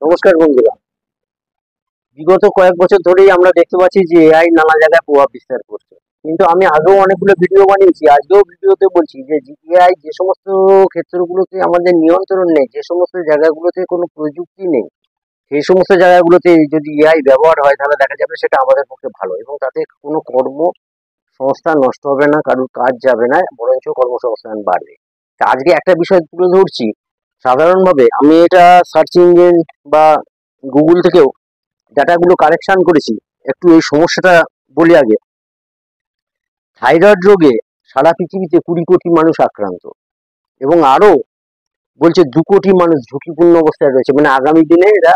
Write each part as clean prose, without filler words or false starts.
নমস্কার বন্ধুরা। বিগত কয়েক বছর ধরেই আমরা দেখতে পাচ্ছি যে এআই নানা জায়গায় প্রভাব বিস্তার করছে। কিন্তু আমি আগেও অনেকগুলো ভিডিও বানিয়েছি, আজকেও ভিডিওতে বলছি যে এআই যে সমস্ত ক্ষেত্রগুলোতে আমাদের নিয়ন্ত্রণ নেই, যে সমস্ত জায়গাগুলোতে কোনো প্রযুক্তি নেই, সেই সমস্ত জায়গাগুলোতে যদি এআই ব্যবহার হয় তাহলে দেখা যাবে সেটা আমাদের পক্ষে ভালো, এবং তাতে কোনো কর্মসংস্থান নষ্ট হবে না, কারোর কাজ যাবে না, বরঞ্চ কর্মসংস্থান বাড়বে। তা আজকে একটা বিষয় তুলে ধরছি। সাধারণভাবে আমি এটা সার্চ ইঞ্জিন বা গুগল থেকেও ডাটাগুলো কালেকশন করেছি। একটু এই সমস্যাটা বলি আগে। থাইরয়েড রোগে সারা পৃথিবীতে 20 কোটি মানুষ আক্রান্ত, এবং আরো বলছে 2 কোটি মানুষ ঝুঁকিপূর্ণ অবস্থায় রয়েছে, মানে আগামী দিনে এরা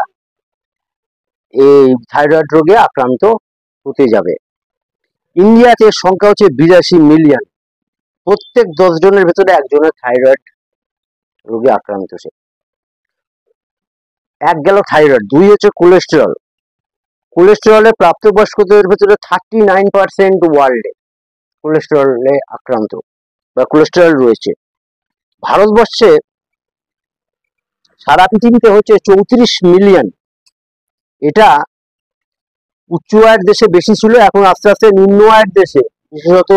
এই থাইরয়েড রোগে আক্রান্ত হতে যাবে। ইন্ডিয়াতে সংখ্যা হচ্ছে 82 মিলিয়ন। প্রত্যেক 10 জনের ভেতরে একজনের থাইরয়েড রোগে আক্রান্ত। সে এক গেল থাইরয়েড, দুই হচ্ছে কোলেস্টেরল। কোলেস্টেরলে প্রাপ্তবয়স্কদের ভেতরে 39% ওয়ার্ল্ডে কোলেস্টেরলে আক্রান্ত বা কোলেস্টেরল রয়েছে। ভারতবর্ষে সারা পৃথিবীতে হচ্ছে 34 মিলিয়ন। এটা উচ্চ আয়ের দেশে বেশি ছিল, এখন আস্তে আস্তে নিম্ন আয়ের দেশে, বিশেষত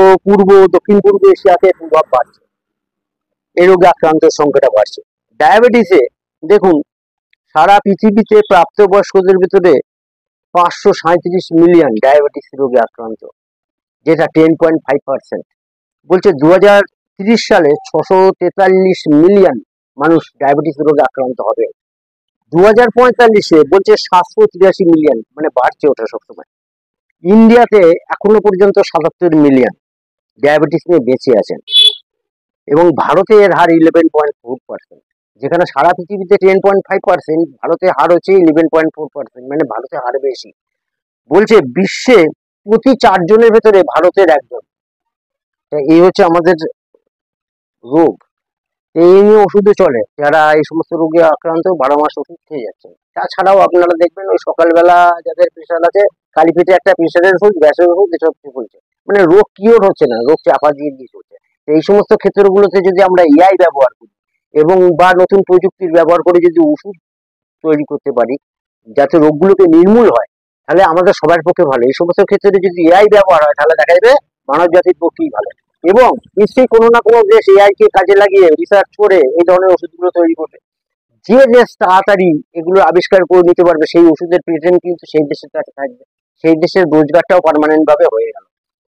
দক্ষিণ পূর্ব এশিয়াতে প্রভাব বাড়ছে, এই রোগে আক্রান্তের সংখ্যাটা বাড়ছে। ডায়াবেটিসে দেখুন, সারা পৃথিবীতে প্রাপ্তবয়স্কদের ভিতরে 537 মিলিয়ন ডায়াবেটিস রোগে আক্রান্ত, যেটা 10.5%। বলছে 2030 সালে 643 মিলিয়ন মানুষ ডায়াবেটিস রোগে আক্রান্ত হবে। 2045-এ বলছে 783 মিলিয়ন, মানে বাড়ছে ওটা সবসময়। ইন্ডিয়াতে এখনো পর্যন্ত 77 মিলিয়ন ডায়াবেটিস নিয়ে বেঁচে আছেন, এবং ভারতে এর হার 11.4%। যেখানে সারা পৃথিবীতে 10.5%, ভারতে হার হচ্ছে 11.4%, মানে ভারতে হার বেশি। বলছে বিশ্বে প্রতি 4 জনের ভেতরে ভারতের একজন। এই হচ্ছে আমাদের রোগ, এই নিয়ে ওষুধে চলে। যারা এই সমস্ত রোগে আক্রান্ত 12 মাস ওষুধ খেয়ে যাচ্ছে। তাছাড়াও আপনারা দেখবেন ওই সকালবেলা যাদের প্রেশার আছে, খালি পেটে একটা প্রেশারের ওষুধ, গ্যাসের ওষুধ, এসব চলছে, মানে রোগ কিওর হচ্ছে না, রোগ চাপা দিয়ে দিয়ে চলছে। এই সমস্ত ক্ষেত্রগুলোতে যদি আমরা এআই ব্যবহার করি এবং বা নতুন প্রযুক্তির ব্যবহার করে যদি ওষুধ তৈরি করতে পারি যাতে রোগগুলোকে নির্মূল হয়, তাহলে আমাদের সবার পক্ষে ভালো। এই সমস্ত ক্ষেত্রে যদি এআই ব্যবহার হয় তাহলে দেখা যাবে মানব জাতির পক্ষেই ভালো। এবং নিশ্চয়ই কোনো না কোনো দেশ এআই কে কাজে লাগিয়ে রিসার্চ করে এই ধরনের ওষুধগুলো তৈরি করবে। যে দেশ তাড়াতাড়ি এগুলো আবিষ্কার করে নিতে পারবে, সেই ওষুধের পেটেন্ট কিন্তু সেই দেশের কাছে থাকবে, সেই দেশের রোজগারটাও পার্মানেন্ট ভাবে হয়ে গেল।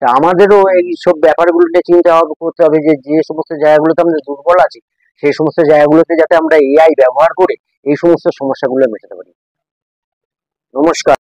তা আমাদেরও এই সব ব্যাপারগুলো নিয়ে চিন্তা করতে হবে যে যে সমস্ত জায়গাগুলোতে আমরা দুর্বল আছি, সেই সমস্ত জায়গাগুলোতে যাতে আমরা এআই ব্যবহার করে এই সমস্ত সমস্যাগুলো মেটাতে পারি। নমস্কার।